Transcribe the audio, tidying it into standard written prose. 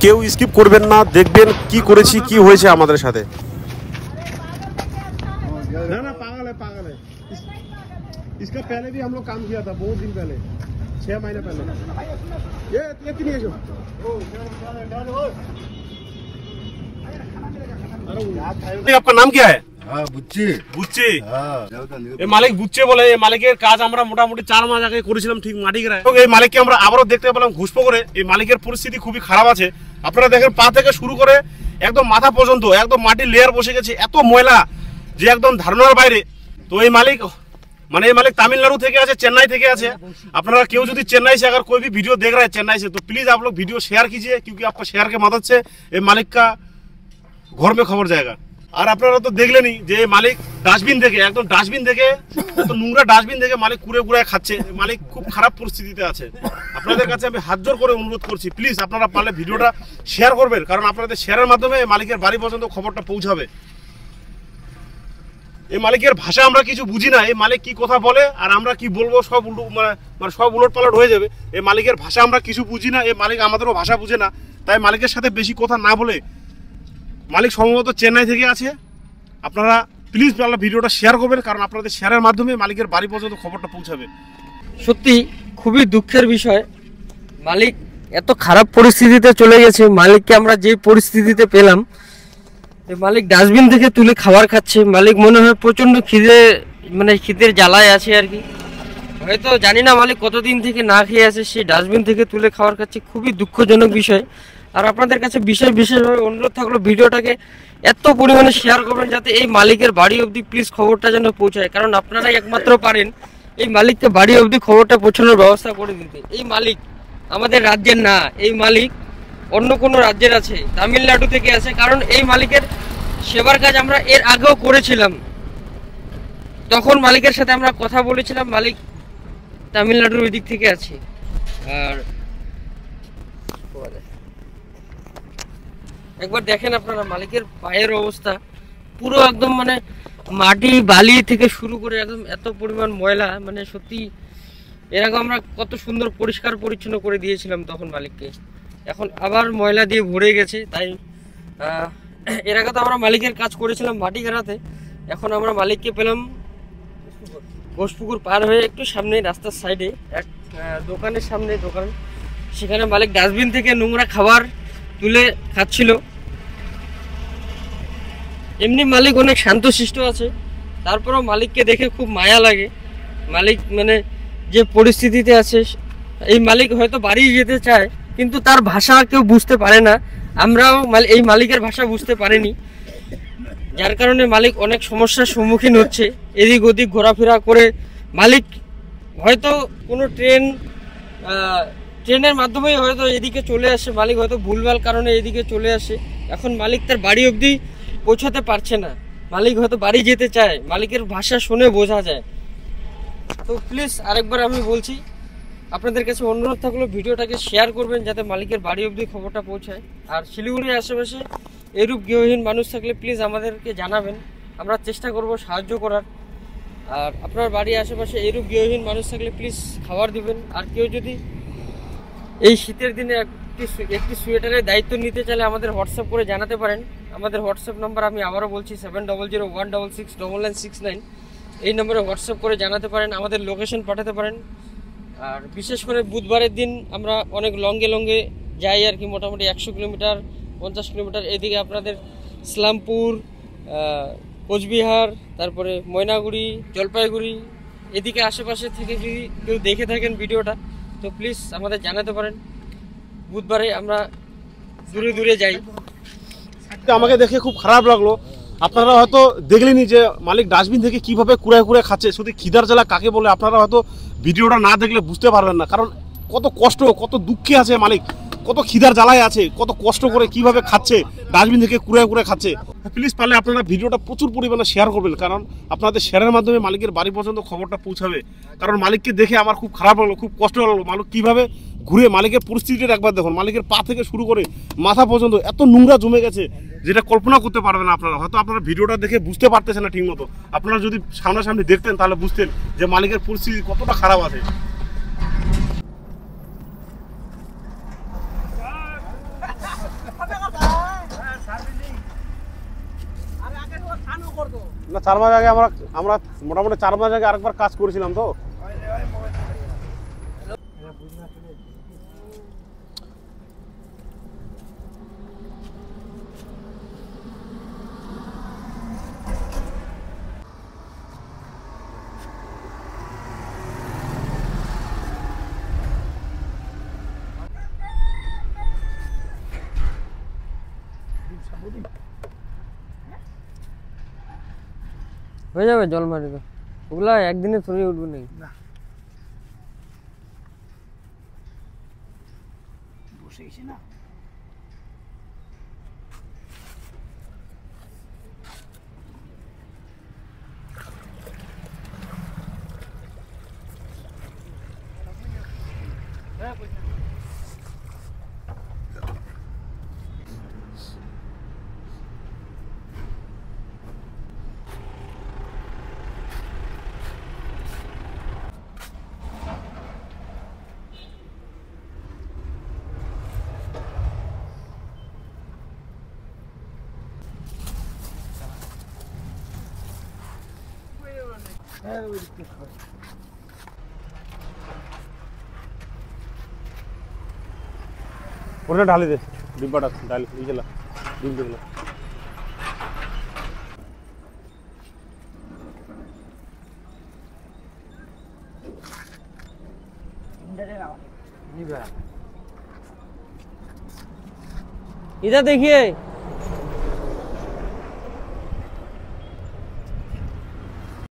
কেউ স্কিপ করবেন না, দেখবেন কি করেছি, কি হয়েছে আমাদের সাথে। ना ना पागल है पागल है। इसका पहले भी हम लोग काम किया था बहुत दिन पहले, 6 महीने पहले। ये नहीं है जो आपका नाम क्या है? বুঝছি বুচ্চি। এই মালিক বুচ্চি বলে। এই মালিকের কাজ আমরা মোটামুটি 4 মাস আগে করেছিলাম ঠিক মাটিগ্রায়। এই মালিককে আমরা আবারও দেখতে পেলাম ঘুষপুকুরে। এই মালিকের পরিস্থিতি খুবই খারাপ আছে। আপনারা দেখেন পা থেকে শুরু করে একদম মাথা পর্যন্ত একদম মাটির লেয়ার বসে গেছে, এত ময়লা যে একদম ধারণার বাইরে। তো এই মালিক तमिलनाडु থেকে আছে, चेन्नई থেকে আছে। আপনারা কেউ যদি चेन्नई से अगर कोई भी वीडियो देख रहा है चेन्नई से, तो प्लीज आप लोग वीडियो शेयर कीजिए, क्योंकि आपका शेयर के मदद से ये मालिक का घर में खबर जाएगा। আর আপনারা তো দেখলেনই যে মালিক ডাস্টবিন থেকে একদম ডাস্টবিন থেকে এত নোংরা ডাস্টবিন থেকে মালিক কুড়ে কুড়ে খাচ্ছে। মালিক খুব খারাপ পরিস্থিতিতে আছে। আপনাদের কাছে আমি হাত জোর করে অনুরোধ করছি, প্লিজ আপনারা পারলে ভিডিওটা শেয়ার করবেন, কারণ আপনাদের শেয়ারের মাধ্যমে মালিকের বাড়ি পর্যন্ত খবরটা পৌঁছাবে। এই মালিকের ভাষা আমরা কিছু বুঝি না, এই মালিক কি কথা বলে আর আমরা কি বলবো সব সব উলট পালট হয়ে যাবে। এই মালিকের ভাষা আমরা কিছু বুঝি না, এই মালিক আমাদেরও ভাষা বুঝে না। তাই মালিকের সাথে বেশি কথা না বলে, মালিক সম্ভবত চেন্নাই থেকে আছে, আপনারা প্লিজ ভিডিওটা শেয়ার করবেন, কারণ আপনাদের শেয়ারের মাধ্যমে মালিকের বাড়ি পর্যন্ত খবরটা পৌঁছাবে। সত্যি খুবই দুঃখের বিষয়, মালিক এত খারাপ পরিস্থিতিতে চলে গেছে। মালিককে আমরা যে পরিস্থিতিতে পেলাম, মালিক ডাস্টবিন থেকে তুলে খাবার খাচ্ছে। মালিক মনে হয় প্রচণ্ড খিদের জ্বালায় আছে আর কি, হয়তো জানি না মালিক কতদিন থেকে না খেয়ে আছে, সে ডাস্টবিন থেকে তুলে খাবার খাচ্ছে। খুবই দুঃখজনক বিষয়। আর আপনাদের কাছে বিশেষভাবে অনুরোধ থাকলো ভিডিওটাকে এত পরিমাণে শেয়ার করবেন যাতে এই মালিকের বাড়ি অবধি প্লিজ খবরটা যেন পৌঁছায়, কারণ আপনারাই একমাত্র পারেন এই মালিককে বাড়ি অবধি খবরটা পৌঁছানোর ব্যবস্থা করে দিতে। এই মালিক আমাদের রাজ্যের না, এই মালিক অন্য কোনো রাজ্যের আছে, তামিলনাড়ু থেকে আছে। কারণ এই মালিকের সেবার কাজ আমরা এর আগেও করেছিলাম, তখন মালিকের সাথে আমরা কথা বলেছিলাম, মালিক তামিলনাড়ুর ওই দিক থেকে আছে। আর একবার দেখেন আপনারা মালিকের পায়ের অবস্থা, পুরো একদম মাটি বালি থেকে শুরু করে একদম এত পরিমাণ ময়লা, সত্যি এর আগে আমরা কত সুন্দর পরিষ্কার পরিচ্ছন্ন করে দিয়েছিলাম তখন মালিককে, এখন আবার ময়লা দিয়ে ভরে গেছে। তাই এর আগে তো আমরা মালিকের কাজ করেছিলাম মাটিগ্রাতে, এখন আমরা মালিককে পেলাম ঘোষপুকুর পার হয়ে একটু সামনে রাস্তার সাইডে এক দোকানের সামনে দোকান, সেখানে মালিক ডাস্টবিন থেকে নোংরা খাবার তুলে খাচ্ছিল। এমনি মালিক অনেক শান্তশিষ্ট আছে, তারপরেও মালিককে দেখে খুব মায়া লাগে। মালিক যে পরিস্থিতিতে আছে, এই মালিক হয়তো বাড়ি যেতে চায়, কিন্তু তার ভাষা কেউ বুঝতে পারে না, আমরাও এই মালিকের ভাষা বুঝতে পারিনি, যার কারণে মালিক অনেক সমস্যার সম্মুখীন হচ্ছে। এদিক ওদিক ঘোরাফেরা করে মালিক হয়তো কোনো ট্রেনের মাধ্যমেই হয়তো এদিকে চলে আসে, মালিক হয়তো ভুলভাল কারণে এদিকে চলে আসে। এখন মালিক তার বাড়ি অবধি পৌঁছাতে পারছে না, মালিক হয়তো বাড়ি যেতে চায়, মালিকের ভাষা শুনে বোঝা যায়। তো প্লিজ আরেকবার আমি বলছি, আপনাদের কাছে অনুরোধ থাকলো ভিডিওটাকে শেয়ার করবেন যাতে মালিকের বাড়ি অবধি খবরটা পৌঁছায়। আর শিলিগুড়ির আশেপাশে এরূপ গৃহহীন মানুষ থাকলে প্লিজ আমাদেরকে জানাবেন, আমরা চেষ্টা করব সাহায্য করার। আর আপনার বাড়ির আশেপাশে এরূপ গৃহহীন মানুষ থাকলে প্লিজ খাবার দিবেন। আর কেউ যদি এই শীতের দিনে একটি সোয়েটারের দায়িত্ব নিতে চাইলে আমাদের হোয়াটসঅ্যাপ করে জানাতে পারেন। আমাদের হোয়াটসঅ্যাপ নাম্বার আমি আবারও বলছি 7001666969, এই নম্বরে হোয়াটসঅ্যাপ করে জানাতে পারেন, আমাদের লোকেশন পাঠাতে পারেন। আর বিশেষ করে বুধবারের দিন আমরা অনেক লঙ্গে যাই আর কি, মোটামুটি 100 কিলোমিটার 50 কিলোমিটার এদিকে আপনাদের ইসলামপুর, কোচবিহার, তারপরে ময়নাগুড়ি, জলপাইগুড়ি এদিকে আশেপাশে থেকে যদি কেউ দেখে থাকেন ভিডিওটা, তো প্লিজ আমাদের জানাতে পারেন। বুধবারে আমরা দূরে যাই। আমাকে দেখে খুব খারাপ লাগলো। আপনারা হয়তো দেখলেনই যে মালিক ডাস্টবিন থেকে কিভাবে কুড়ায় খাচ্ছে। শুধু খিদার জ্বালা কাকে বলে আপনারা হয়তো ভিডিওটা না দেখলে বুঝতে পারবেন না, কারণ কত কষ্ট, কত দুঃখে আছে মালিক, কত খিদার জ্বালায় আছে, কত কষ্ট করে কিভাবে খাচ্ছে, ডাস্টবিন থেকে কুড়ায় খাচ্ছে। প্লিজ পারলে আপনারা ভিডিওটা প্রচুর পরিমাণে শেয়ার করবেন, কারণ আপনাদের শেয়ারের মাধ্যমে মালিকের বাড়ি পর্যন্ত খবরটা পৌঁছাবে। কারণ মালিককে দেখে আমার খুব খারাপ লাগলো, খুব কষ্ট লাগলো। মালিক কিভাবে ঘুরে, মালিকের পরিস্থিতিটা একবার দেখুন, মালিকের পা থেকে শুরু করে মাথা পর্যন্ত এত নোংরা জমে গেছে যেটা কল্পনা করতে পারবেন না আপনারা। হয়তো আপনারা ভিডিওটা দেখে বুঝতে পারতেছেন না ঠিক মতো, আপনারা যদি সামনাসামনি দেখতেন তাহলে বুঝতেন যে মালিকের পরিস্থিতি কতটা খারাপ আছে। না 4 মাস আগে আমরা আমরা মোটামুটি 4 মাস আগে আরেকবার কাজ করেছিলাম তো। হয়ে যাবে জল মারি তো, ওগুলা একদিনে থরে উঠবে নাকি? ওটা ঢালি দে, ডিব্বাটা ঢালি দিলা, ডিম দিলা। इधर देखिए।